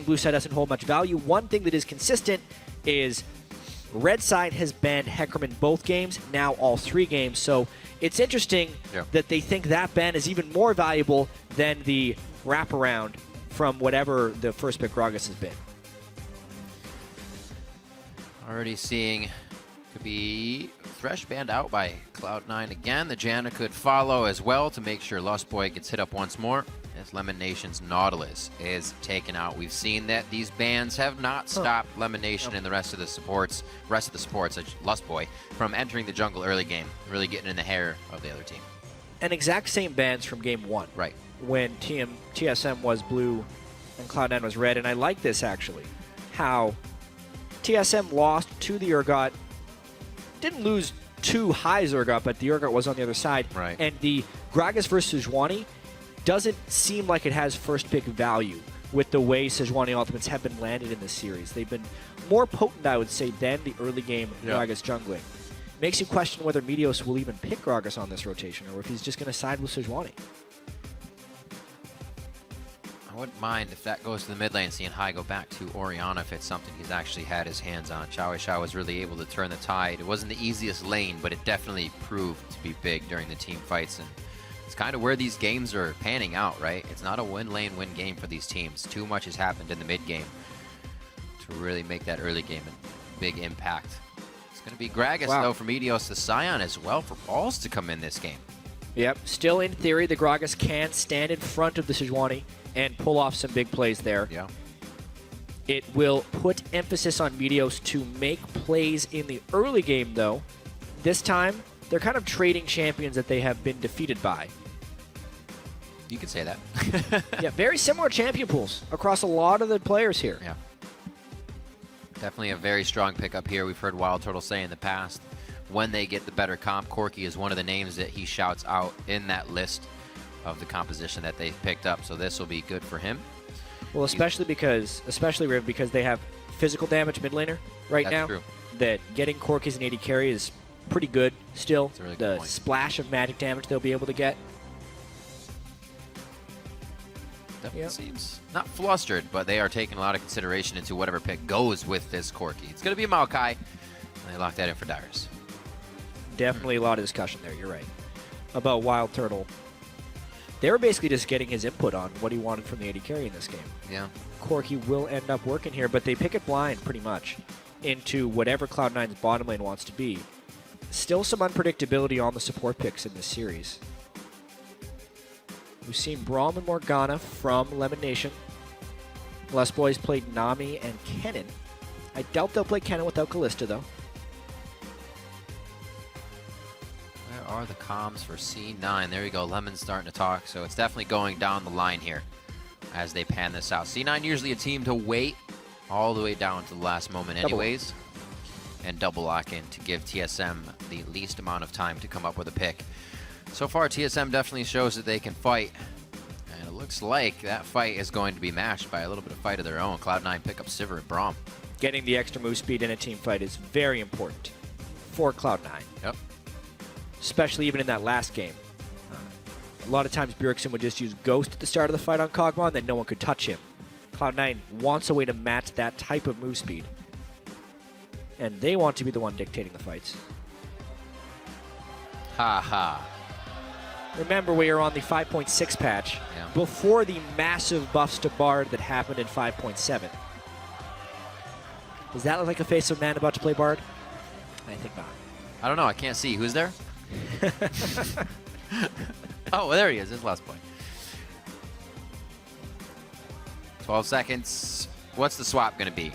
blue side doesn't hold much value. One thing that is consistent is red side has banned Hecarim in both games, now all 3 games. So it's interesting that they think that ban is even more valuable than the wraparound from whatever the first pick Gragas has been. Already seeing could be Thresh banned out by Cloud9 again. The Janna could follow as well to make sure Lustboy gets hit up once more. As LemonNation's Nautilus is taken out. We've seen that these bans have not stopped LemonNation and the rest of the supports, such Lustboy, from entering the jungle early game, really getting in the hair of the other team. And exact same bans from game 1. Right. When TSM was blue and Cloud9 was red. And I like this actually, how TSM lost to the Urgot. Didn't lose to high Urgot, but the Urgot was on the other side. Right. And the Gragas versus Sejuani doesn't seem like it has first pick value with the way Sejuani ultimates have been landed in this series. They've been more potent, I would say, than the early game Gragas jungling. Makes you question whether Meteos will even pick Gragas on this rotation or if he's just going to side with Sejuani. I wouldn't mind if that goes to the mid lane, seeing Hai go back to Orianna if it's something he's actually had his hands on. Xiao was really able to turn the tide. It wasn't the easiest lane, but it definitely proved to be big during the team fights. And it's kind of where these games are panning out, right? It's not a win-lane win game for these teams. Too much has happened in the mid game to really make that early game a big impact. It's going to be Gragas, though, for Meteos to Sion as well for balls to come in this game. Yep, still in theory, the Gragas can stand in front of the Sejuani and pull off some big plays there. Yeah. It will put emphasis on Meteos to make plays in the early game, though. This time, they're kind of trading champions that they have been defeated by. You could say that. Yeah, very similar champion pools across a lot of the players here. Yeah. Definitely a very strong pickup here. We've heard Wildturtle say in the past, when they get the better comp, Corki is one of the names that he shouts out in that list of the composition that they've picked up. So this will be good for him. Well, especially Riv, because they have physical damage mid laner right now. True. That getting Corki as an AD carry is pretty good still. That's a really the good point. Splash of magic damage they'll be able to get. Definitely seems not flustered, but they are taking a lot of consideration into whatever pick goes with this Corki. It's going to be Maokai, and they locked that in for Dyrus. Definitely a lot of discussion there, you're right, about Wildturtle. They were basically just getting his input on what he wanted from the AD carry in this game. Yeah. Corki will end up working here, but they pick it blind pretty much into whatever Cloud9's bottom lane wants to be. Still some unpredictability on the support picks in this series. We've seen Braum and Morgana from LemonNation. Lustboy's played Nami and Kennen. I doubt they'll play Kennen without Kalista, though. Where are the comms for C9? There you go. Lemon's starting to talk, so it's definitely going down the line here as they pan this out. C9 usually a team to wait all the way down to the last moment anyways. And double lock in to give TSM the least amount of time to come up with a pick. So far, TSM definitely shows that they can fight. And it looks like that fight is going to be matched by a little bit of fight of their own. Cloud9 pick up Sivir and Braum. Getting the extra move speed in a team fight is very important for Cloud9. Yep. Especially even in that last game. A lot of times Bjergsen would just use Ghost at the start of the fight on Kog'Maw, and then no one could touch him. Cloud9 wants a way to match that type of move speed. And they want to be the one dictating the fights. Ha ha. Remember, we are on the 5.6 patch before the massive buffs to Bard that happened in 5.7. Does that look like a face of a man about to play Bard? I think not. I don't know. I can't see. Who's there? Oh, well, there he is. His last point. 12 seconds. What's the swap going to be?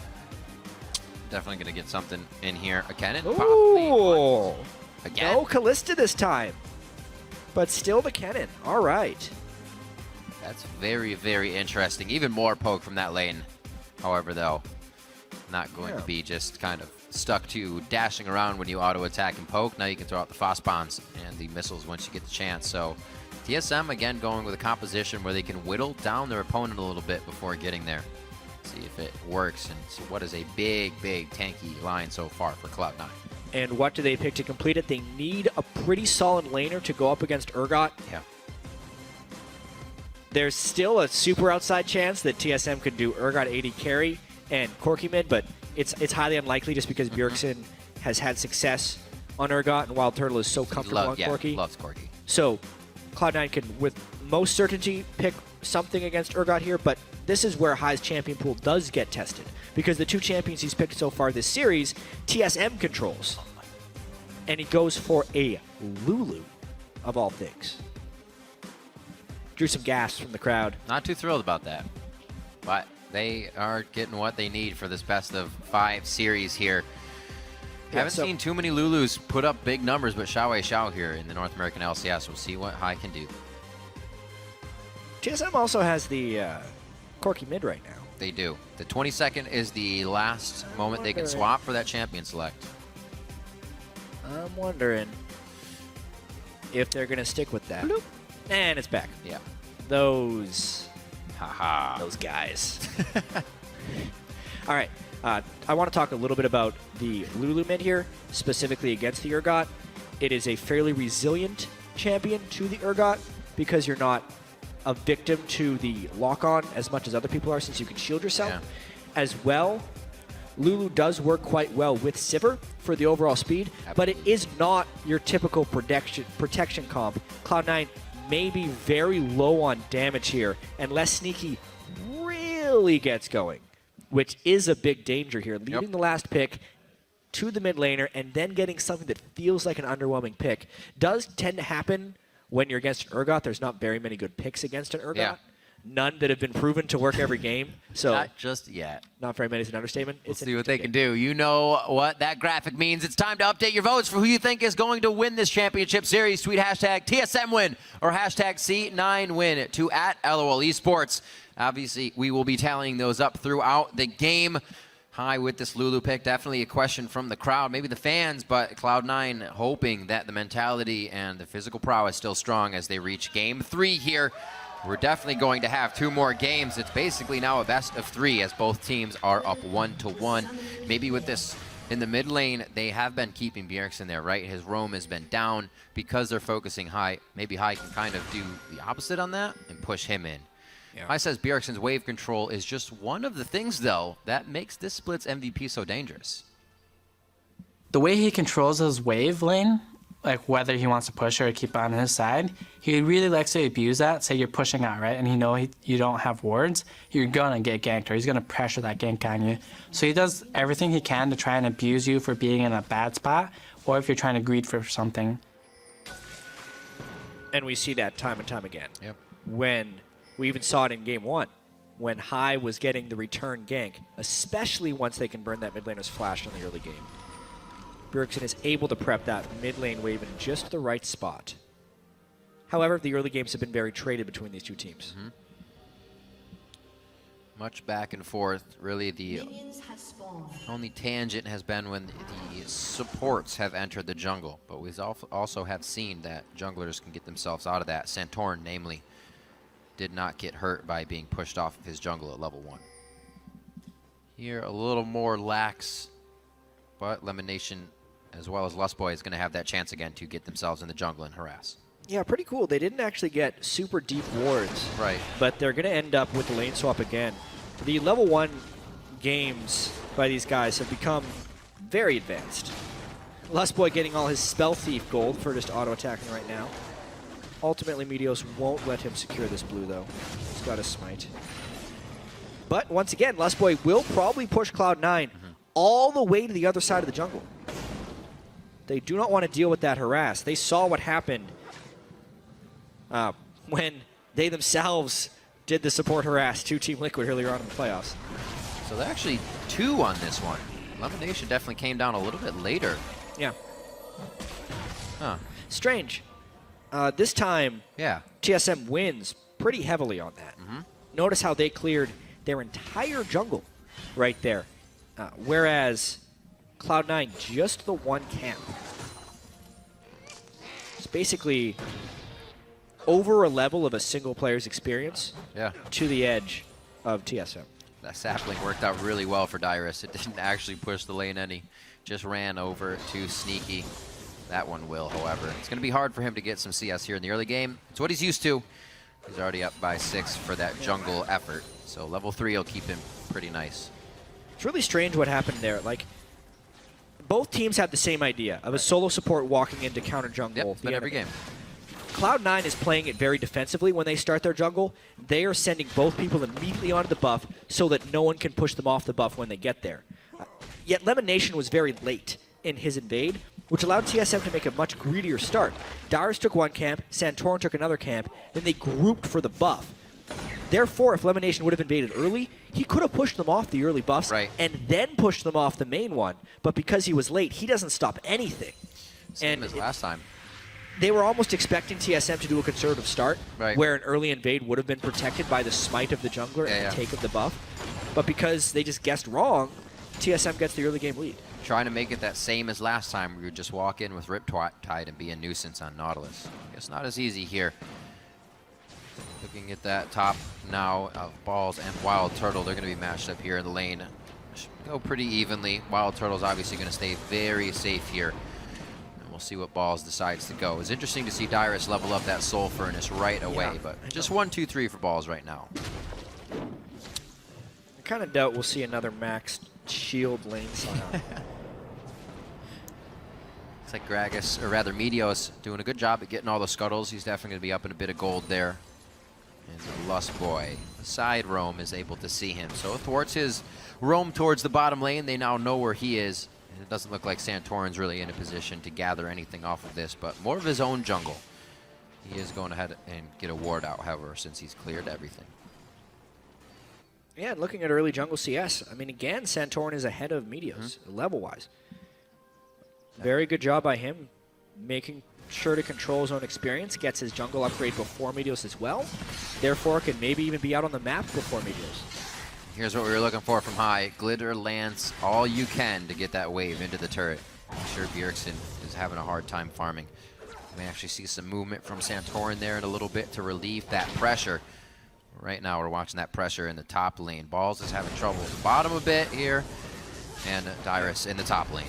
Definitely going to get something in here. A Kennen? Ooh. Again? No Kalista this time. But still the Kennen. All right. That's very, very interesting. Even more poke from that lane. However, though, not going to be just kind of stuck to dashing around when you auto-attack and poke. Now you can throw out the Frost Bombs and the missiles once you get the chance. So TSM, again, going with a composition where they can whittle down their opponent a little bit before getting there. See if it works. And so what is a big, big tanky line so far for Cloud9. And what do they pick to complete it? They need a pretty solid laner to go up against Urgot. Yeah. There's still a super outside chance that TSM could do Urgot AD carry and Corki mid, but it's highly unlikely just because Bjergsen has had success on Urgot and Wildturtle is so comfortable on Corki. Loves Corki. So Cloud9 can, with most certainty, pick something against Urgot here, but this is where High's champion pool does get tested. Because the 2 champions he's picked so far this series, TSM controls. And he goes for a Lulu, of all things. Drew some gasps from the crowd. Not too thrilled about that. But they are getting what they need for this best of 5 series here. Haven't seen too many Lulus put up big numbers, but Xiao here in the North American LCS. We'll see what High can do. TSM also has the Corki mid right now. They do. The 22nd is the last moment they can swap for that champion select. I'm wondering if they're going to stick with that. Bloop. And it's back. Yeah. Those guys. All right. I want to talk a little bit about the Lulu mid here, specifically against the Urgot. It is a fairly resilient champion to the Urgot because you're not a victim to the lock-on as much as other people are since you can shield yourself. Yeah. As well, Lulu does work quite well with Sivir for the overall speed, but it is not your typical protection comp. Cloud9 may be very low on damage here unless Sneaky really gets going, which is a big danger here. Leaving the last pick to the mid laner and then getting something that feels like an underwhelming pick does tend to happen when you're against an Urgot. There's not very many good picks against an Urgot. Yeah. None that have been proven to work every game. So not just yet. Not very many is an understatement. Let's see what they can do. You know what that graphic means. It's time to update your votes for who you think is going to win this championship series. Tweet hashtag TSM win or hashtag C9 win to @LOL Esports. Obviously, we will be tallying those up throughout the game. High with this Lulu pick. Definitely a question from the crowd, maybe the fans, but Cloud9 hoping that the mentality and the physical prowess still strong as they reach game 3 here. We're definitely going to have 2 more games. It's basically now a best of 3 as both teams are up 1-1. Maybe with this in the mid lane, they have been keeping Bjergsen there, right? His roam has been down because they're focusing High. Maybe High can kind of do the opposite on that and push him in. Yeah. High says Bjergsen's wave control is just one of the things, though, that makes this split's MVP so dangerous. The way he controls his wave lane, like whether he wants to push or keep on his side, he really likes to abuse that. Say you're pushing out, right? And you don't have wards, you're going to get ganked, or he's going to pressure that gank on you. So he does everything he can to try and abuse you for being in a bad spot, or if you're trying to greed for something. And we see that time and time again. Yep. When we even saw it in game 1, when High was getting the return gank, especially once they can burn that mid laner's flash in the early game. Bjergsen is able to prep that mid lane wave in just the right spot. However, the early games have been very traded between these 2 teams. Mm-hmm. Much back and forth. Really, the only tangent has been when the supports have entered the jungle. But we also have seen that junglers can get themselves out of that. Santorin, namely, did not get hurt by being pushed off of his jungle at level 1. Here, a little more lax, but LemonNation, as well as Lustboy, is going to have that chance again to get themselves in the jungle and harass. Yeah, pretty cool. They didn't actually get super deep wards. Right. But they're going to end up with the lane swap again. The level 1 games by these guys have become very advanced. Lustboy getting all his Spell Thief gold for just auto-attacking right now. Ultimately, Meteos won't let him secure this blue, though. He's got a smite. But once again, Lustboy will probably push Cloud9 all the way to the other side of the jungle. They do not want to deal with that harass. They saw what happened when they themselves did the support harass to Team Liquid earlier on in the playoffs. So they're actually 2 on this one. LemonNation definitely came down a little bit later. Yeah. Huh. Strange. This time, yeah, TSM wins pretty heavily on that. Notice how they cleared their entire jungle right there, whereas Cloud9 just the 1 camp. It's basically over a level of a single player's experience to the edge of TSM. That sapling worked out really well for Dyrus. It didn't actually push the lane any, just ran over to Sneaky. That one will, however. It's going to be hard for him to get some CS here in the early game. It's what he's used to. He's already up by 6 for that jungle effort. So level 3 will keep him pretty nice. It's really strange what happened there. Like, both teams had the same idea of a solo support walking into counter jungle. Yep, it's been every game. Cloud9 is playing it very defensively when they start their jungle. They are sending both people immediately onto the buff so that no one can push them off the buff when they get there. Yet LemonNation was very late in his invade, which allowed TSM to make a much greedier start. Dyrus took one camp, Santorin took another camp, then they grouped for the buff. Therefore, if LemonNation would have invaded early, he could have pushed them off the early buffs and then pushed them off the main one. But because he was late, he doesn't stop anything. Same as last time. They were almost expecting TSM to do a conservative start, where an early invade would have been protected by the smite of the jungler and the take of the buff. But because they just guessed wrong, TSM gets the early game lead. Trying to make it that same as last time, where you just walk in with Riptide and be a nuisance on Nautilus. I guess not as easy here. Looking at that top now of Balls and Wildturtle, they're going to be matched up here in the lane. Should go pretty evenly. Wildturtle's obviously going to stay very safe here. And we'll see what Balls decides to go. It's interesting to see Dyrus level up that Soul Furnace right away, but just 1, 2, 3 for Balls right now. I kind of doubt we'll see another maxed shield lane style. It's like Gragas, or rather Meteos, doing a good job at getting all the scuttles. He's definitely going to be up in a bit of gold there. And Lustboy, the side roam, is able to see him. So thwarts his roam towards the bottom lane. They now know where he is. And it doesn't look like Santorin's really in a position to gather anything off of this, but more of his own jungle. He is going ahead and get a ward out, however, since he's cleared everything. Yeah, and looking at early jungle CS, I mean, again, Santorin is ahead of Meteos, level-wise. Very good job by him, making sure to control his own experience, gets his jungle upgrade before Meteos as well. Therefore, can maybe even be out on the map before Meteos. Here's what we were looking for from high. Glitter Lance all you can to get that wave into the turret. I'm sure Bjergsen is having a hard time farming. We may actually see some movement from Santorin there in a little bit to relieve that pressure. Right now we're watching that pressure in the top lane. Balls is having trouble at the bottom a bit here, and Dyrus in the top lane.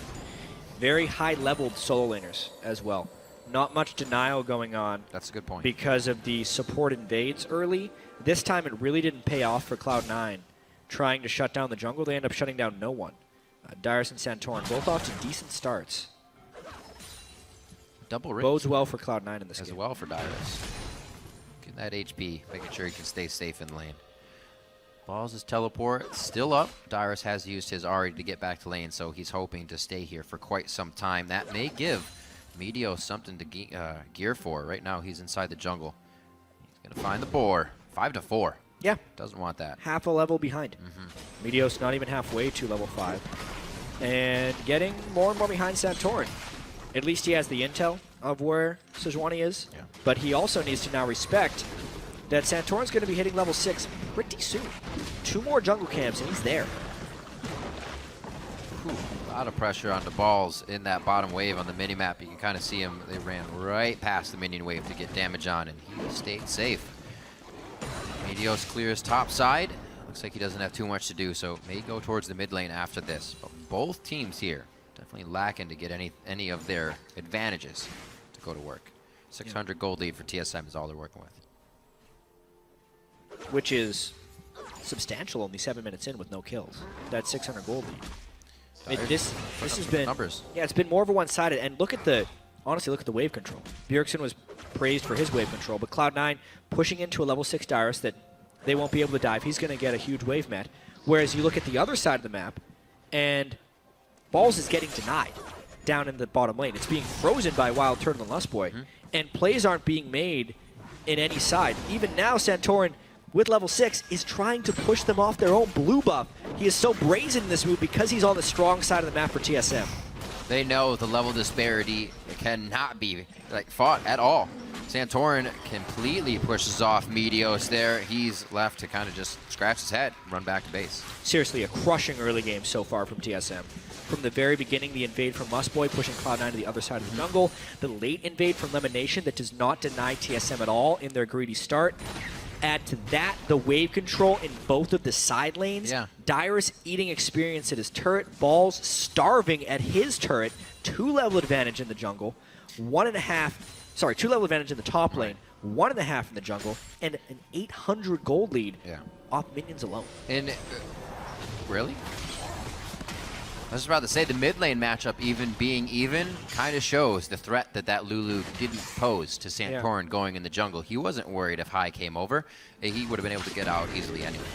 Very high-leveled solo laners as well. Not much denial going on. That's a good point. Because of the support invades early. This time it really didn't pay off for Cloud9. Trying to shut down the jungle, they end up shutting down no one. Dyrus and Santorin both off to decent starts. Double rip. Bodes well for Cloud9 in this game. As well for Dyrus. Getting that HP, making sure he can stay safe in lane. Balls' teleport still up. Dyrus has used his Ahri to get back to lane, so he's hoping to stay here for quite some time. That may give Meteos something to gear for. Right now he's inside the jungle. He's going to find the boar. 5-4. Yeah. Doesn't want that. Half a level behind. Meteos not even halfway to level 5. And getting more and more behind Santorin. At least he has the intel of where Sejuani is. Yeah. But he also needs to now respect that Santorin's going to be hitting level 6 pretty soon. 2 more jungle camps and he's there. A lot of pressure on the Balls in that bottom wave on the minimap. You can kind of see him. They ran right past the minion wave to get damage on, and he stayed safe. Meteos clears top side. Looks like he doesn't have too much to do, so may go towards the mid lane after this. But both teams here definitely lacking to get any of their advantages to go to work. 600 gold lead for TSM is all they're working with. Which is substantial, only 7 minutes in with no kills. That's 600 gold lead. This has been numbers. Yeah, it's been more of a one-sided. And look at the wave control. Bjergsen was praised for his wave control, but Cloud9 pushing into a level 6 Dyrus that they won't be able to dive. He's going to get a huge wave met. Whereas you look at the other side of the map, and Balls is getting denied down in the bottom lane. It's being frozen by Wildturtle and Lustboy, and plays aren't being made in any side. Even now, Santorin, with level 6, is trying to push them off their own blue buff. He is so brazen in this move because he's on the strong side of the map for TSM. They know the level disparity cannot be fought at all. Santorin completely pushes off Meteos there. He's left to kind of just scratch his head, run back to base. Seriously, a crushing early game so far from TSM. From the very beginning, the invade from Lustboy pushing Cloud9 to the other side of the jungle. The late invade from LemonNation that does not deny TSM at all in their greedy start. Add to that the wave control in both of the side lanes. Yeah. Dyrus eating experience at his turret. Balls starving at his turret. 2 level advantage in the jungle. 2 level advantage in the top lane. 1.5 in the jungle, and an 800 gold lead off minions alone. And really? I was about to say, the mid lane matchup even being even kind of shows the threat that Lulu didn't pose to Santorin going in the jungle. He wasn't worried if High came over. He would have been able to get out easily anyways.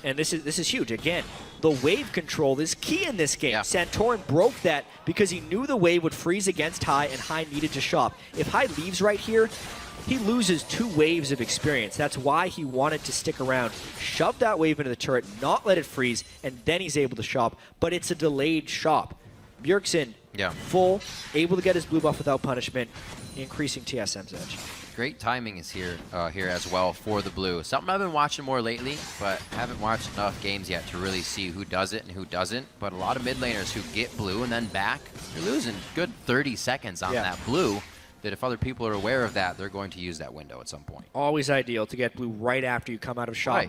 And this is huge. Again, the wave control is key in this game. Santorin broke that because he knew the wave would freeze against High, and High needed to shop. If High leaves right here, he loses 2 waves of experience. That's why he wanted to stick around, shove that wave into the turret, not let it freeze, and then he's able to shop. But it's a delayed shop. Bjergsen, full, able to get his blue buff without punishment, increasing TSM's edge. Great timing is here as well for the blue. Something I've been watching more lately, but haven't watched enough games yet to really see who does it and who doesn't. But a lot of mid laners who get blue and then back, you're losing good 30 seconds on that blue. That if other people are aware of that, they're going to use that window at some point. Always ideal to get blue right after you come out of shop.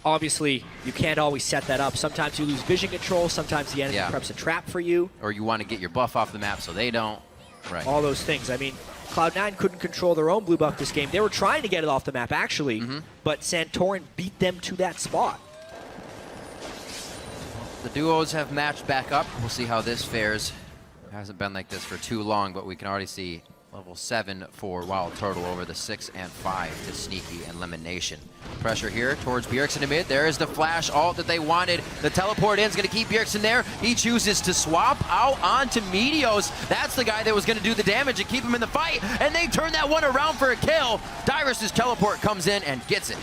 Obviously, you can't always set that up. Sometimes you lose vision control. Sometimes the enemy preps a trap for you. Or you want to get your buff off the map so they don't. Right. All those things. I mean, Cloud9 couldn't control their own blue buff this game. They were trying to get it off the map, actually, but Santorin beat them to that spot. The duos have matched back up. We'll see how this fares. It hasn't been like this for too long, but we can already see level 7 for Wildturtle over the 6 and 5 to Sneaky and LemonNation. Pressure here towards Bjergsen in mid. There is the flash ult that they wanted. The teleport in is going to keep Bjergsen there. He chooses to swap out onto Meteos. That's the guy that was going to do the damage and keep him in the fight. And they turn that one around for a kill. Dyrus' teleport comes in and gets it.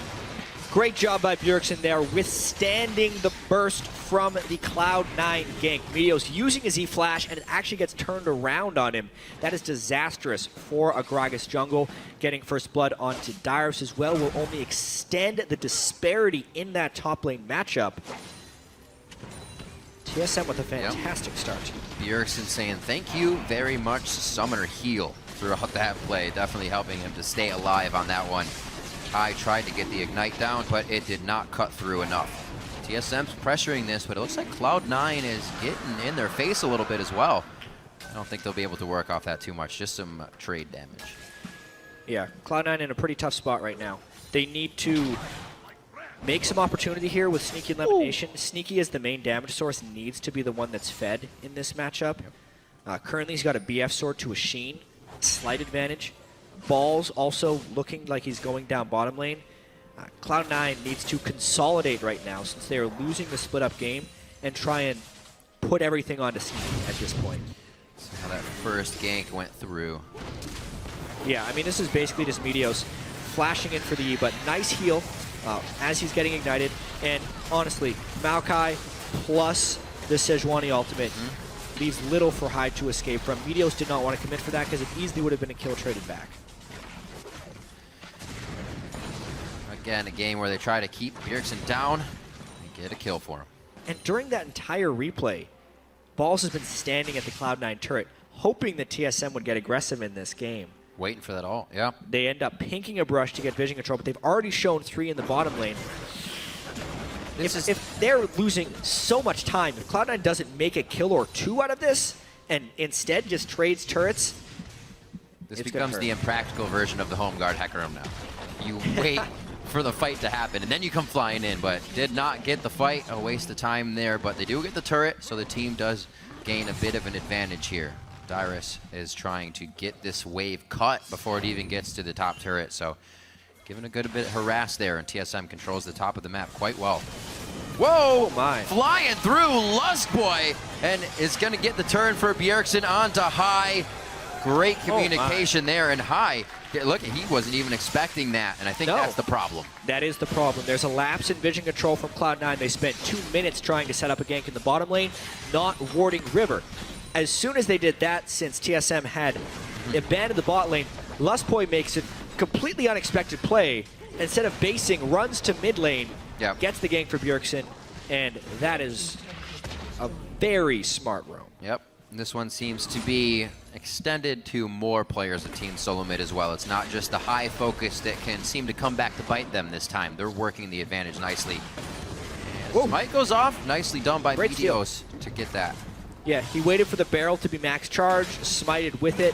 Great job by Bjergsen there, withstanding the burst from the Cloud9 gank. Meteos using his E-Flash, and it actually gets turned around on him. That is disastrous for a Gragas jungle. Getting first blood onto Dyrus as well will only extend the disparity in that top lane matchup. TSM with a fantastic start. Bjergsen saying thank you very much, Summoner Heal, throughout that play. Definitely helping him to stay alive on that one. I tried to get the Ignite down, but it did not cut through enough. TSM's pressuring this, but it looks like Cloud9 is getting in their face a little bit as well. I don't think they'll be able to work off that too much, just some trade damage. Yeah, Cloud9 in a pretty tough spot right now. They need to make some opportunity here with Sneaky and LemonNation. Sneaky as the main damage source needs to be the one that's fed in this matchup. Currently he's got a BF sword to a Sheen, slight advantage. Balls also looking like he's going down bottom lane. Cloud9 needs to consolidate right now since they are losing the split-up game and try and put everything onto Sneaky at this point. See how that first gank went through. Yeah, I mean, this is basically just Meteos flashing in for the E, but nice heal as he's getting ignited. And honestly, Maokai plus the Sejuani ultimate leaves little for Hyde to escape from. Meteos did not want to commit for that because it easily would have been a kill traded back. Again, a game where they try to keep Bjergsen down and get a kill for him. And during that entire replay, Balls has been standing at the Cloud9 turret, hoping that TSM would get aggressive in this game. Waiting for that ult, yeah. They end up pinking a brush to get vision control, but they've already shown 3 in the bottom lane. If they're losing so much time, if Cloud9 doesn't make a kill or 2 out of this, and instead just trades turrets, this becomes the impractical version of the home guard hacker room now. You wait for the fight to happen, and then you come flying in, but did not get the fight. A waste of time there, but they do get the turret, so the team does gain a bit of an advantage here. Dyrus is trying to get this wave cut before it even gets to the top turret, so giving a good bit of harass there, and TSM controls the top of the map quite well. Whoa! Flying through Lustboy, and is going to get the turn for Bjergsen onto High. Great communication there, and High, look, he wasn't even expecting that, and I think that's the problem. That is the problem. There's a lapse in vision control from Cloud9. They spent 2 minutes trying to set up a gank in the bottom lane, not warding River. As soon as they did that, since TSM had abandoned the bot lane, Lustboy makes a completely unexpected play. Instead of basing, runs to mid lane, gets the gank for Bjergsen, and that is a very smart roam. Yep. And this one seems to be extended to more players of Team Solomid as well. It's not just the High focus that can seem to come back to bite them this time. They're working the advantage nicely. And Smite goes off. Nicely done by Meteos to get that. Yeah, he waited for the barrel to be max charge, smited with it.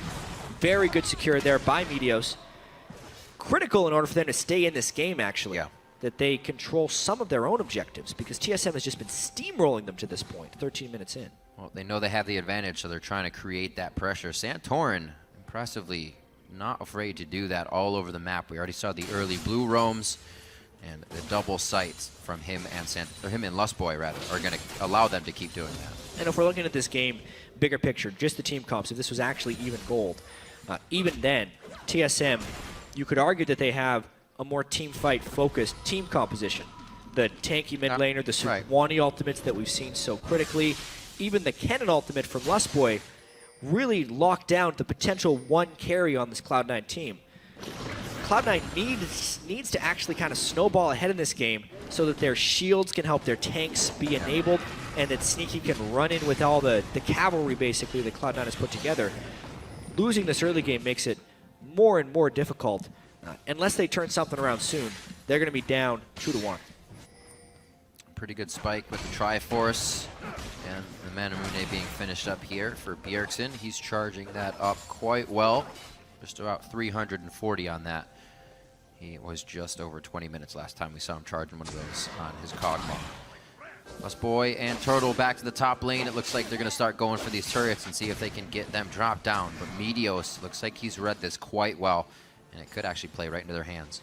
Very good secure there by Meteos. critical in order for them to stay in this game, actually. Yeah. That they control some of their own objectives, because TSM has just been steamrolling them to this point, 13 minutes in. Well, they know they have the advantage, so they're trying to create that pressure. Santorin, impressively, not afraid to do that all over the map. We already saw the early blue roams, and the double sights from him and Lustboy, rather, are going to allow them to keep doing that. And if we're looking at this game, bigger picture, just the team comps, if this was actually even gold, even then, TSM, you could argue that they have a more team fight focused team composition. The tanky mid laner, the Sejuani ultimates that we've seen so critically, even the Kennen ultimate from Lustboy really locked down the potential one carry on this Cloud9 team. Cloud9 needs to actually kind of snowball ahead in this game so that their shields can help their tanks be enabled, and that Sneaky can run in with all the cavalry basically that Cloud9 has put together. Losing this early game makes it more and more difficult. Unless they turn something around soon, they're going to be down 2-1. Pretty good spike with the Triforce, and the Manamune being finished up here for Bjergsen. He's charging that up quite well. Just about 340 on that. He was just over 20 minutes last time we saw him charging one of those on his Cogma. Lustboy and Turtle back to the top lane. It looks like they're going to start going for these turrets and see if they can get them dropped down. But Meteos looks like he's read this quite well, and it could actually play right into their hands.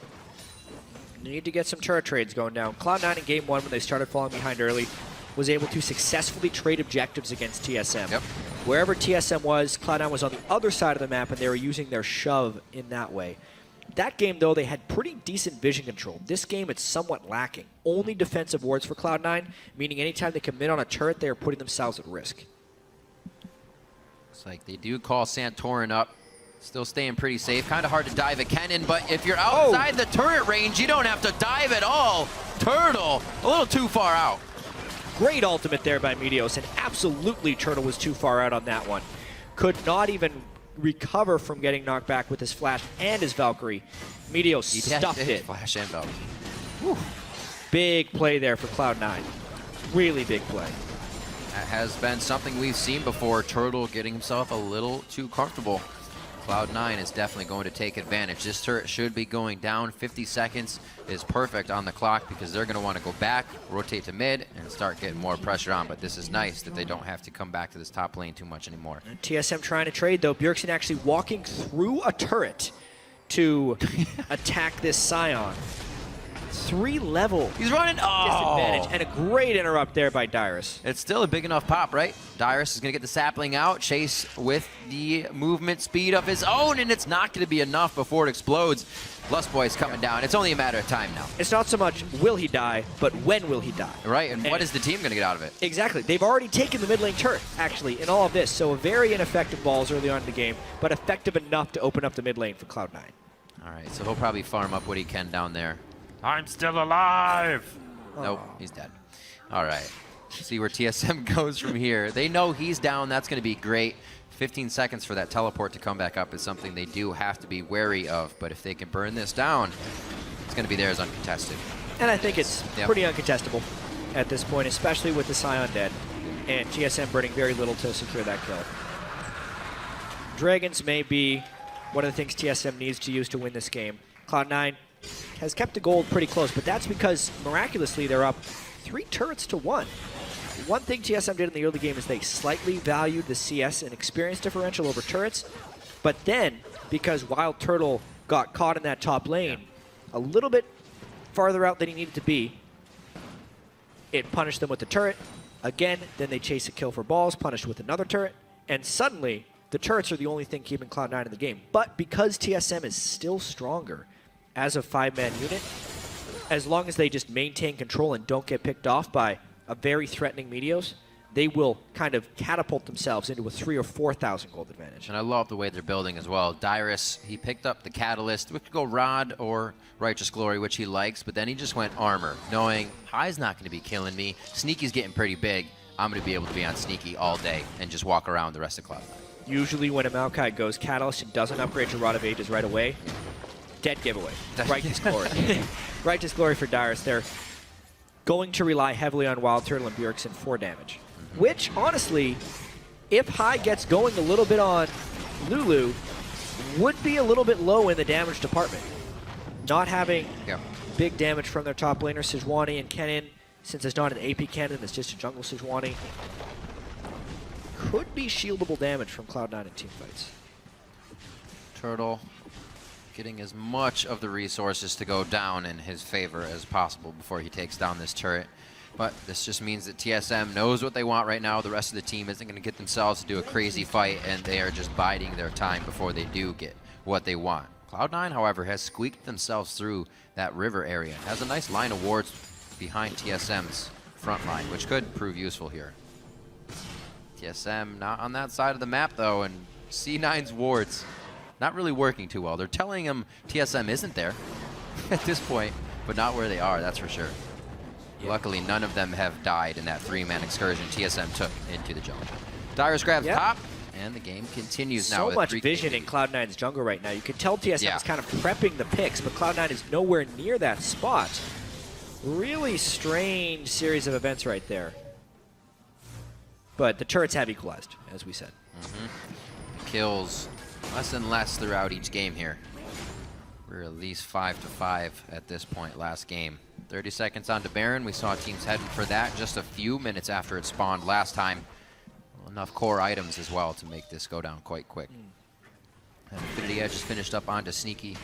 Need to get some turret trades going down. Cloud9 in game 1, when they started falling behind early, was able to successfully trade objectives against TSM. Yep. Wherever TSM was, Cloud9 was on the other side of the map, and they were using their shove in that way. That game, though, they had pretty decent vision control. This game, it's somewhat lacking. Only defensive wards for Cloud9, meaning anytime they commit on a turret, they are putting themselves at risk. Looks like they do call Santorin up. Still staying pretty safe. Kind of hard to dive at Kennen, but if you're outside the turret range, you don't have to dive at all. Turtle, a little too far out. Great ultimate there by Meteos, and absolutely Turtle was too far out on that one. Could not even recover from getting knocked back with his flash and his Valkyrie. Meteos stuffed it. Flash and Valkyrie. Whew. Big play there for Cloud9. Really big play. That has been something we've seen before. Turtle getting himself a little too comfortable. Cloud9 is definitely going to take advantage. This turret should be going down. 50 seconds is perfect on the clock because they're going to want to go back, rotate to mid, and start getting more pressure on. But this is nice that they don't have to come back to this top lane too much anymore. And TSM trying to trade, though. Bjergsen actually walking through a turret to attack this Sion. 3-level He's running. disadvantage, and a great interrupt there by Dyrus. It's still a big enough pop, right? Dyrus is going to get the sapling out, chase with the movement speed of his own, and it's not going to be enough before it explodes. Lustboy's coming down. It's only a matter of time now. It's not so much will he die, but when will he die? Right, and what is the team going to get out of it? Exactly. They've already taken the mid lane turret, actually, in all of this. So very ineffective balls early on in the game, but effective enough to open up the mid lane for Cloud9. All right, so he'll probably farm up what he can down there. I'm still alive. Nope, he's dead. All right, see where TSM goes from here. They know he's down. That's going to be great. 15 seconds for that teleport to come back up is something they do have to be wary of. But if they can burn this down, it's going to be theirs uncontested. And I think it's pretty uncontestable at this point, especially with the Sion dead. And TSM burning very little to secure that kill. Dragons may be one of the things TSM needs to use to win this game. Cloud9 has kept the gold pretty close, but that's because miraculously they're up 3 turrets to 1. One thing TSM did in the early game is they slightly valued the CS and experience differential over turrets, but then because Wildturtle got caught in that top lane a little bit farther out than he needed to be, it punished them with the turret. Again, then they chase a kill for balls, punished with another turret, and suddenly the turrets are the only thing keeping Cloud9 in the game. But because TSM is still stronger as a 5-man unit, as long as they just maintain control and don't get picked off by a very threatening Meteos, they will kind of catapult themselves into a 3,000 or 4,000 gold advantage. And I love the way they're building as well. Dyrus, he picked up the Catalyst. We could go Rod or Righteous Glory, which he likes, but then he just went Armor, knowing High's not going to be killing me. Sneaky's getting pretty big. I'm going to be able to be on Sneaky all day and just walk around the rest of Cloud9. Usually when a Maokai goes Catalyst and doesn't upgrade to Rod of Ages right away, dead giveaway. Righteous Glory. Righteous Glory for Dyrus. They're going to rely heavily on Wildturtle and Bjergsen for damage. Which, honestly, if High gets going a little bit on Lulu, would be a little bit low in the damage department. not having Yeah. big damage from their top laner, Sejuani and Kennen, since it's not an AP Kennen, it's just a jungle Sejuani, could be shieldable damage from Cloud9 in teamfights. Turtle getting as much of the resources to go down in his favor as possible before he takes down this turret. But this just means that TSM knows what they want right now. The rest of the team isn't going to get themselves to do a crazy fight, and they are just biding their time before they do get what they want. Cloud9, however, has squeaked themselves through that river area. Has a nice line of wards behind TSM's front line, which could prove useful here. TSM not on that side of the map, though, and C9's wards not really working too well. They're telling him TSM isn't there at this point, but not where they are, that's for sure. Luckily, none of them have died in that 3-man excursion TSM took into the jungle. Dyrus grabs top, and the game continues now. So much vision in Cloud9's jungle right now. You can tell TSM is kind of prepping the picks, but Cloud9 is nowhere near that spot. Really strange series of events right there. But the turrets have equalized, as we said. Kills less and less throughout each game here. We're at least 5-5 at this point last game. 30 seconds on to Baron. We saw teams heading for that just a few minutes after it spawned last time. Well, enough core items as well to make this go down quite quick. And Infinity Edge is finished up onto Sneaky.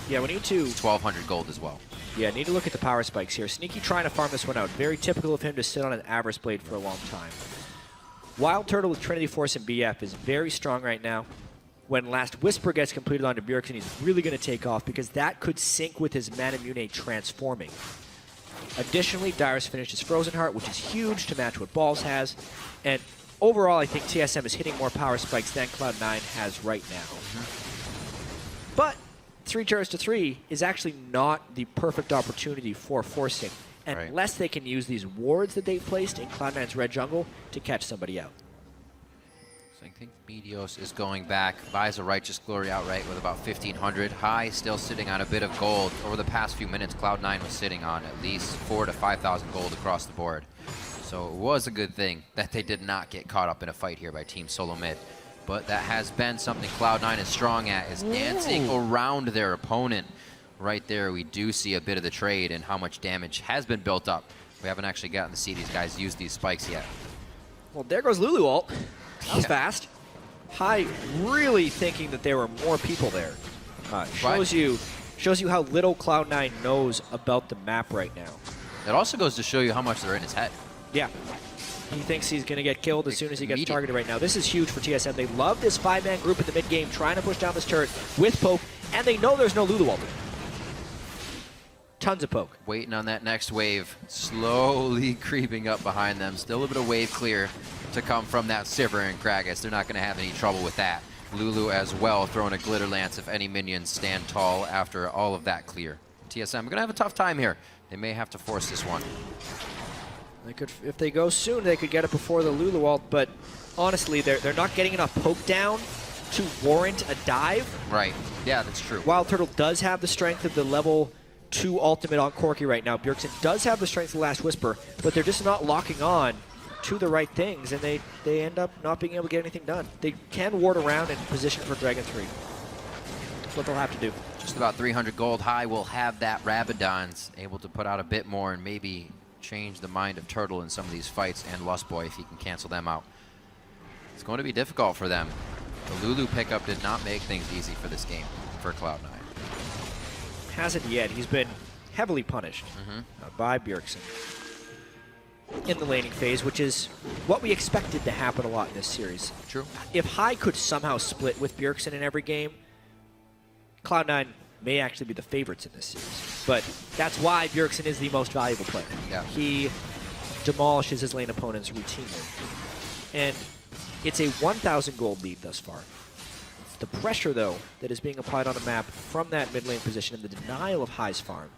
Yeah, we need to... 1,200 gold as well. Yeah, need to look at the power spikes here. Sneaky trying to farm this one out. Very typical of him to sit on an Avarice Blade for a long time. Wildturtle with Trinity Force and BF is very strong right now. When Last Whisper gets completed onto Bjergsen, he's really going to take off because that could sync with his Manamune transforming. Additionally, Dyrus finished his Frozen Heart, which is huge to match what Balls has. And overall, I think TSM is hitting more power spikes than Cloud9 has right now. But 3 turrets to 3 is actually not the perfect opportunity for forcing, unless they can use these wards that they've placed in Cloud9's red jungle to catch somebody out. I think Meteos is going back, buys a Righteous Glory outright with about 1,500. High still sitting on a bit of gold. Over the past few minutes, Cloud9 was sitting on at least 4,000 to 5,000 gold across the board. So it was a good thing that they did not get caught up in a fight here by Team Solomid. But that has been something Cloud9 is strong at, is dancing around their opponent. Right there, we do see a bit of the trade and how much damage has been built up. We haven't actually gotten to see these guys use these spikes yet. Well, there goes Lulu ult. That was fast. High really thinking that there were more people there. Shows you how little Cloud9 knows about the map right now. It also goes to show you how much they're in his head. Yeah. He thinks he's going to get killed as soon as he gets targeted right now. This is huge for TSM. They love this 5-man group in the mid-game trying to push down this turret with poke, and they know there's no Lulu ult. Tons of poke. Waiting on that next wave, slowly creeping up behind them. Still a bit of wave clear to come from that Sivir and Gragas. They're not going to have any trouble with that. Lulu as well, throwing a Glitter Lance if any minions stand tall after all of that clear. TSM are going to have a tough time here. They may have to force this one. They could, if they go soon, they could get it before the Lulu ult, but honestly, they're not getting enough poke down to warrant a dive. Right. Yeah, that's true. Wildturtle does have the strength of the level 2 ultimate on Corki right now. Bjergsen does have the strength of the Last Whisper, but they're just not locking on to the right things, and they end up not being able to get anything done. They can ward around and position for Dragon 3. That's what they'll have to do. Just about 300 gold. High will have that Rabadon's able to put out a bit more and maybe change the mind of Turtle in some of these fights, and Lustboy if he can cancel them out. It's going to be difficult for them. The Lulu pickup did not make things easy for this game for Cloud9. Hasn't yet. He's been heavily punished by Bjergsen in the laning phase, which is what we expected to happen a lot in this series. True. If High could somehow split with Bjergsen in every game, Cloud9 may actually be the favorites in this series. But that's why Bjergsen is the most valuable player. Yeah. He demolishes his lane opponents routinely. And it's a 1,000 gold lead thus far. It's the pressure, though, that is being applied on the map from that mid lane position and the denial of High's farm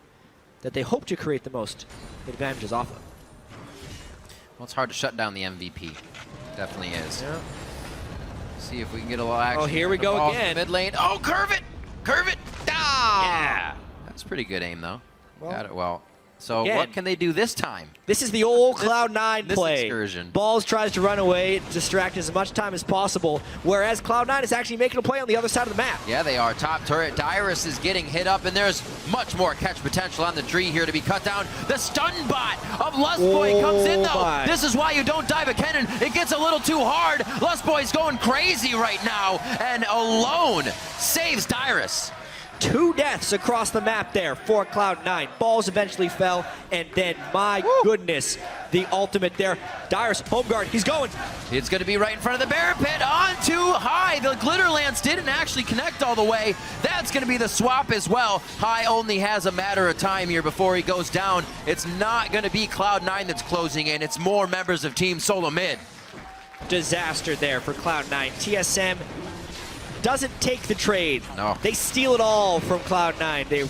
that they hope to create the most advantages off of. Well, it's hard to shut down the MVP. Definitely is. Yeah. See if we can get a little action. Oh, here we go again. Mid lane. Oh, curve it! Curve it! Ah! Yeah! That's pretty good aim, though. Well, got it well. So Again, what can they do this time? This is the old Cloud9 this play. excursion. Balls tries to run away, distract as much time as possible, whereas Cloud9 is actually making a play on the other side of the map. Yeah, they are. Top turret. Dyrus is getting hit up, and there's much more catch potential on the tree here to be cut down. The stun bot of Lustboy comes in, though. My. This is why you don't dive a Kennen. It gets a little too hard. Lustboy's going crazy right now, and alone saves Dyrus. 2 deaths across the map there for Cloud9. Balls eventually fell, and then, my goodness, the ultimate there. Dyrus, home guard, he's going. It's going to be right in front of the bear pit. On too high. The glitter lance didn't actually connect all the way. That's going to be the swap as well. High only has a matter of time here before he goes down. It's not going to be Cloud9 that's closing in. It's more members of Team Solomid. Disaster there for Cloud9. TSM doesn't take the trade. No. They steal it all from Cloud9.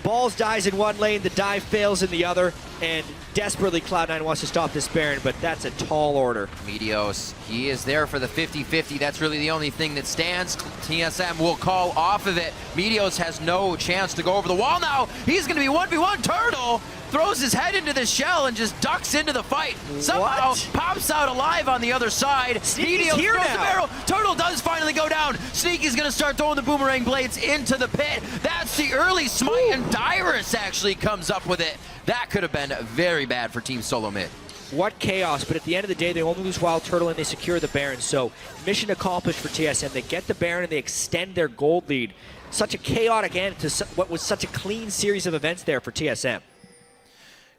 Balls dies in one lane, the dive fails in the other, and desperately Cloud9 wants to stop this Baron, but that's a tall order. Meteos, he is there for the 50-50. That's really the only thing that stands. TSM will call off of it. Meteos has no chance to go over the wall now. He's going to be 1v1 Turtle. Throws his head into the shell and just ducks into the fight. Somehow pops out alive on the other side. Sneaky's here throws now. the barrel. Turtle does finally go down. Sneaky's going to start throwing the boomerang blades into the pit. That's the early smite, and Dyrus actually comes up with it. That could have been very bad for Team Solomid. What chaos, but at the end of the day, they only lose Wildturtle and they secure the Baron. So mission accomplished for TSM. They get the Baron and they extend their gold lead. Such a chaotic end to what was such a clean series of events there for TSM.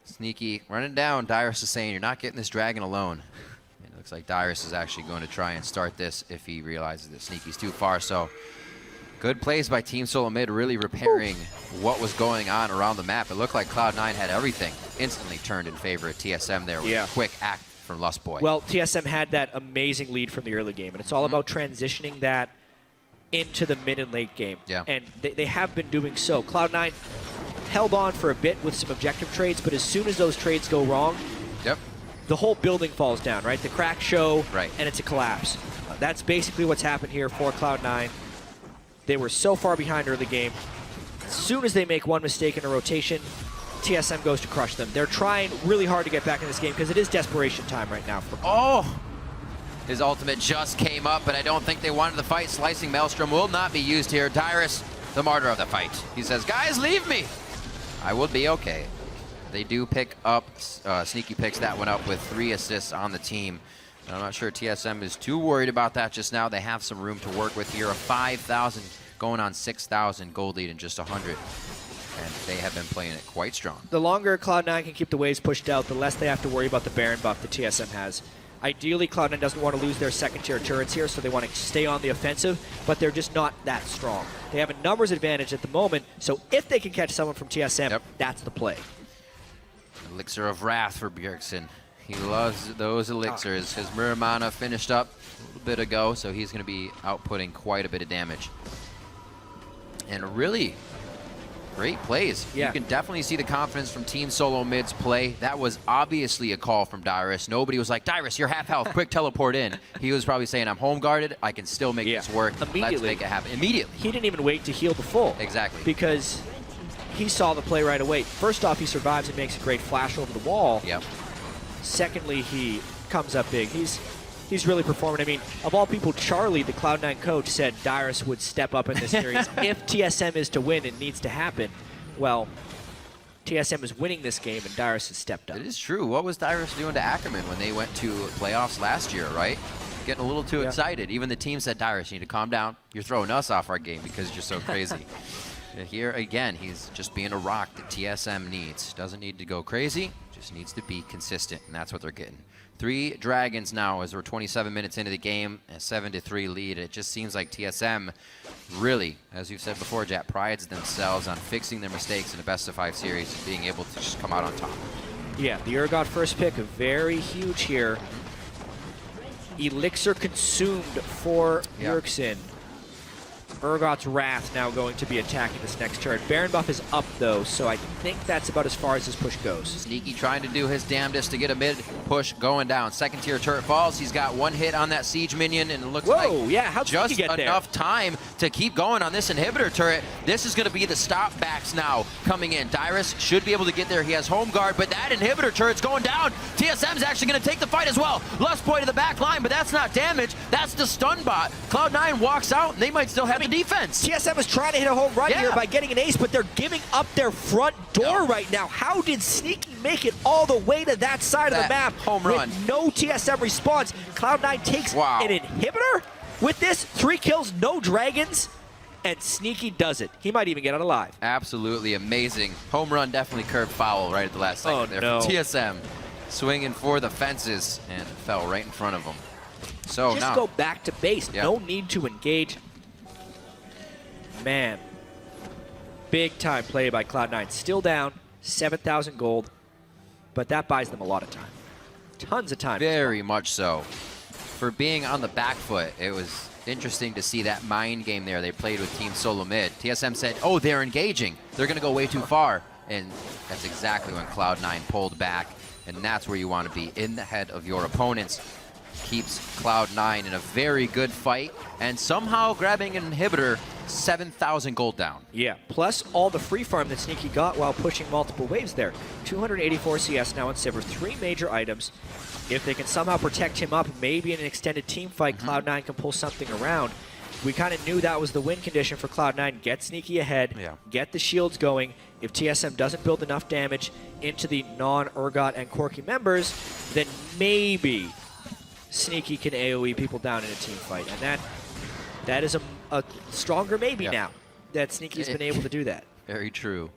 Sneaky running down. Dyrus is saying, you're not getting this dragon alone. It looks like Dyrus is actually going to try and start this if he realizes that Sneaky's too far. So good plays by Team Solomid, really repairing what was going on around the map. It looked like Cloud9 had everything instantly turned in favor of TSM there with a quick act from Lustboy. Well, TSM had that amazing lead from the early game, and it's all about transitioning that into the mid and late game. Yeah. And they have been doing so. Cloud9 held on for a bit with some objective trades, but as soon as those trades go wrong, the whole building falls down, right? The cracks show, and it's a collapse. That's basically what's happened here for Cloud9. They were so far behind early game. As soon as they make one mistake in a rotation, TSM goes to crush them. They're trying really hard to get back in this game because it is desperation time right now. His ultimate just came up, but I don't think they wanted the fight. Slicing Maelstrom will not be used here. Dyrus, the martyr of the fight. He says, guys, leave me. I will be okay. They do pick up, Sneaky picks that one up with 3 assists on the team. And I'm not sure TSM is too worried about that just now. They have some room to work with here. A 5,000 going on 6,000 gold lead in just 100. And they have been playing it quite strong. The longer Cloud9 can keep the waves pushed out, the less they have to worry about the Baron buff that TSM has. Ideally, Cloud9 doesn't want to lose their second-tier turrets here, so they want to stay on the offensive, but they're just not that strong. They have a numbers advantage at the moment, so if they can catch someone from TSM, that's the play. Elixir of Wrath for Bjergsen. He loves those elixirs. His Muramana finished up a little bit ago, so he's going to be outputting quite a bit of damage. And really great plays. You can definitely see the confidence from Team Solomid's play. That was obviously a call from Dyrus. Nobody was like, Dyrus, you're half health, quick teleport in. He was probably saying, I'm home guarded, I can still make this work. Let's make it happen. Immediately. He didn't even wait to heal the full. Exactly. Because he saw the play right away. First off, he survives and makes a great flash over the wall. Secondly, he comes up big. He's really performing. I mean, of all people, Charlie, the Cloud9 coach, said Dyrus would step up in this series. If TSM is to win, it needs to happen. Well, TSM is winning this game, and Dyrus has stepped up. It is true. What was Dyrus doing to Ackerman when they went to playoffs last year, right? Getting a little too excited. Even the team said, Dyrus, you need to calm down. You're throwing us off our game because you're so crazy. Here, again, he's just being a rock that TSM needs. Doesn't need to go crazy, just needs to be consistent, and that's what they're getting. 3 dragons now as we're 27 minutes into the game, a 7-3 lead. It just seems like TSM really, as you've said before, Jack, prides themselves on fixing their mistakes in a best-of-5 series and being able to just come out on top. Yeah, the Urgot first pick, very huge here. Elixir consumed for Bjergsen. Urgot's Wrath now going to be attacking this next turret. Baron buff is up though, so I think that's about as far as this push goes. Sneaky trying to do his damnedest to get a mid push going down. Second tier turret falls. He's got one hit on that siege minion, and it looks like just enough time to keep going on this inhibitor turret. This is going to be the stop backs now coming in. Dyrus should be able to get there. He has home guard, but that inhibitor turret's going down. TSM's actually going to take the fight as well. Lustboy to the back line, but that's not damage. That's the stun bot. Cloud9 walks out, and they might still have the defense. TSM is trying to hit a home run here by getting an ace, but they're giving up their front door right now. How did Sneaky make it all the way to that side of the map home run with no TSM response? Cloud9 takes an inhibitor with this. 3 kills, no dragons, and Sneaky does it. He might even get out alive. Absolutely amazing. Home run definitely curved foul right at the last second there from TSM. Swinging for the fences and fell right in front of him. So just now go back to base. No need to engage. Man, big time play by Cloud9. Still down, 7,000 gold, but that buys them a lot of time. Tons of time. Very much so. For being on the back foot, it was interesting to see that mind game there they played with Team Solomid. TSM said, oh, they're engaging. They're going to go way too far. And that's exactly when Cloud9 pulled back. And that's where you want to be, in the head of your opponents. Keeps Cloud9 in a very good fight, and somehow grabbing an inhibitor, 7,000 gold down. Yeah, plus all the free farm that Sneaky got while pushing multiple waves there. 284 CS now in Sivir, 3 major items. If they can somehow protect him up, maybe in an extended team fight, Cloud9 can pull something around. We kind of knew that was the win condition for Cloud9. Get Sneaky ahead, get the shields going. If TSM doesn't build enough damage into the non-Urgot and Corki members, then maybe Sneaky can AoE people down in a team fight. And that is a stronger maybe now that Sneaky's been able to do that. Very true.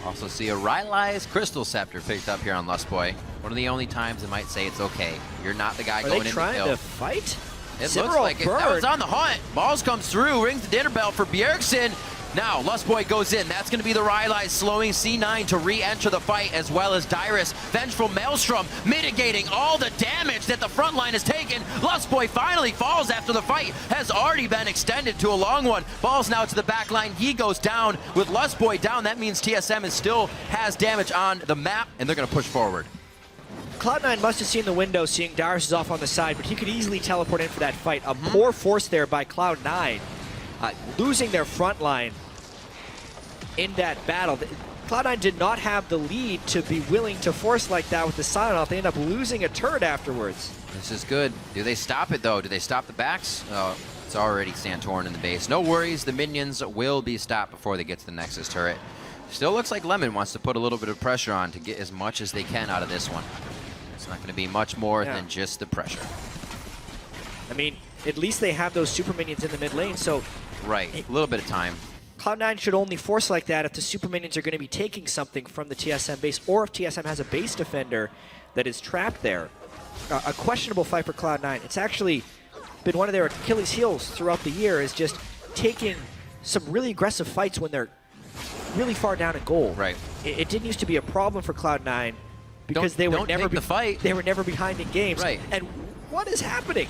Also see a Rylai's Crystal Scepter picked up here on Lustboy. One of the only times I might say it's okay. You're not the guy going in the kill. Are they trying to fight? It looks like it. That was on the hunt. Balls comes through, rings the dinner bell for Bjergsen. Now, Lustboy goes in. That's going to be the Rylai slowing C9 to re-enter the fight, as well as Dyrus. Vengeful Maelstrom mitigating all the damage that the front line has taken. Lustboy finally falls after the fight has already been extended to a long one. Falls now to the back line. He goes down. With Lustboy down, that means TSM still has damage on the map, and they're going to push forward. Cloud9 must have seen the window, seeing Dyrus is off on the side, but he could easily teleport in for that fight. A poor force there by Cloud9. Losing their front line in that battle. Cloud9 did not have the lead to be willing to force like that with the sign off. They end up losing a turret afterwards. This is good. Do they stop it, though? Do they stop the backs? Oh, it's already Santorin in the base. No worries. The minions will be stopped before they get to the Nexus turret. Still looks like Lemon wants to put a little bit of pressure on to get as much as they can out of this one. It's not going to be much more than just the pressure. I mean, at least they have those super minions in the mid lane, so... Right, a little bit of time. Cloud9 should only force like that if the super minions are going to be taking something from the TSM base, or if TSM has a base defender that is trapped there. A questionable fight for Cloud9. It's actually been one of their Achilles heels throughout the year, is just taking some really aggressive fights when they're really far down in goal. Right. It didn't used to be a problem for Cloud9 because they were never the fight. They were never behind in games. Right. And what is happening?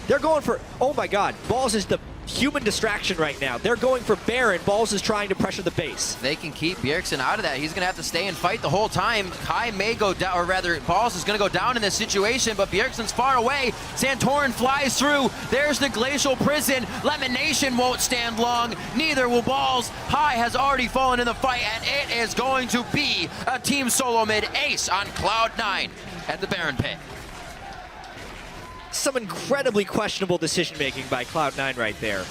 They're going for, oh my god, Balls is the human distraction right now. They're going for Baron. Balls is trying to pressure the base. They can keep Bjergsen out of that. He's going to have to stay and fight the whole time. Kai may go down, or rather, Balls is going to go down in this situation, but Bjergsen's far away. Santorin flies through. There's the Glacial Prison. LemonNation won't stand long. Neither will Balls. Kai has already fallen in the fight, and it is going to be a Team Solomid ace on Cloud9 at the Baron Pit. Some incredibly questionable decision-making by Cloud9 right there.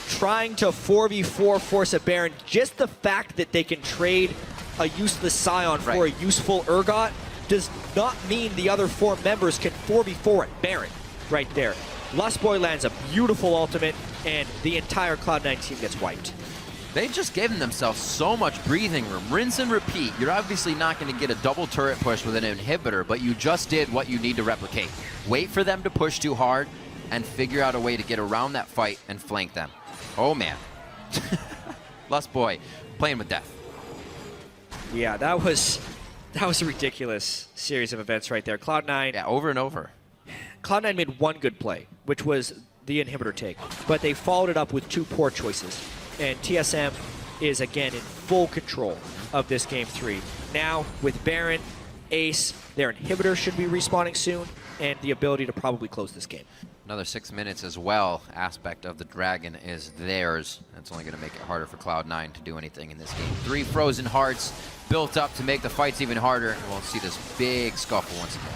Trying to 4v4 force a Baron. Just the fact that they can trade a useless Sion for a useful Urgot does not mean the other 4 members can 4v4 at Baron right there. Lustboy lands a beautiful ultimate, and the entire Cloud9 team gets wiped. They've just given themselves so much breathing room. Rinse and repeat. You're obviously not going to get a double turret push with an inhibitor, but you just did what you need to replicate. Wait for them to push too hard and figure out a way to get around that fight and flank them. Oh, man. Lustboy playing with death. Yeah, that was a ridiculous series of events right there. Cloud9. Yeah, over and over. Cloud9 made one good play, which was the inhibitor take, but they followed it up with 2 poor choices. And TSM is again in full control of this game 3. Now with Baron, Ace, their inhibitor should be respawning soon, and the ability to probably close this game. Another 6 minutes as well. Aspect of the Dragon is theirs. That's only going to make it harder for Cloud9 to do anything in this game. 3 frozen hearts built up to make the fights even harder. And we'll see this big scuffle once again.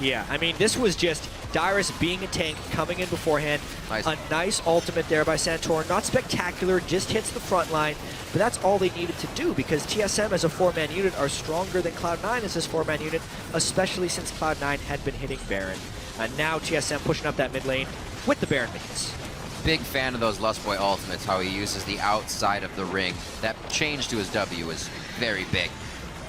Yeah, I mean, this was just Dyrus being a tank, coming in beforehand. Nice. A nice ultimate there by Santorin. Not spectacular, just hits the front line. But that's all they needed to do because TSM as a 4-man unit are stronger than Cloud9 as this 4-man unit, especially since Cloud9 had been hitting Baron. And now TSM pushing up that mid lane with the Baron minions. Big fan of those Lustboy ultimates, how he uses the outside of the ring. That change to his W is very big.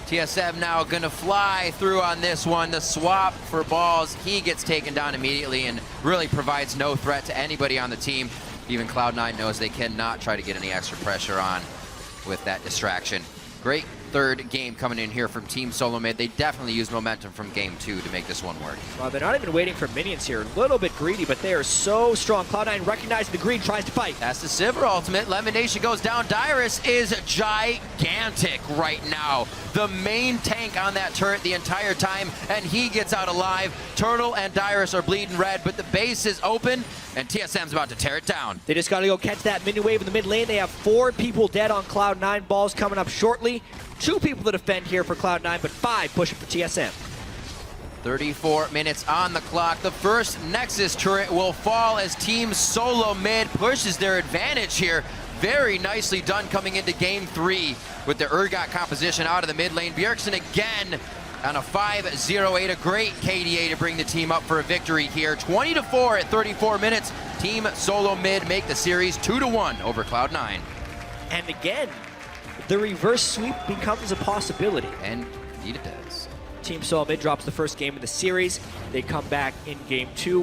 TSM now gonna fly through on this one. The swap for balls, he gets taken down immediately and really provides no threat to anybody on the team. Even Cloud9 knows they cannot try to get any extra pressure on with that distraction. Great third game coming in here from Team Solomid. They definitely used momentum from game 2 to make this one work. Well, they're not even waiting for minions here. A little bit greedy, but they are so strong. Cloud9 recognizing the greed, tries to fight. That's the Sivir ultimate. LemonNation goes down. Dyrus is gigantic right now. The main tank on that turret the entire time, and he gets out alive. Turtle and Dyrus are bleeding red, but the base is open, and TSM's about to tear it down. They just got to go catch that minion wave in the mid lane. They have 4 people dead on Cloud9. Balls coming up shortly. 2 people to defend here for Cloud9, but 5 pushing for TSM. 34 minutes on the clock. The first Nexus turret will fall as Team Solomid pushes their advantage here. Very nicely done coming into game 3 with the Urgot composition out of the mid lane. Bjergsen again on a 5-0-8, a great KDA to bring the team up for a victory here. 20-4 at 34 minutes. Team Solomid make the series 2-1 over Cloud9. And again, the reverse sweep becomes a possibility. And indeed it does. Team Solomid drops the first game of the series. They come back in game 2.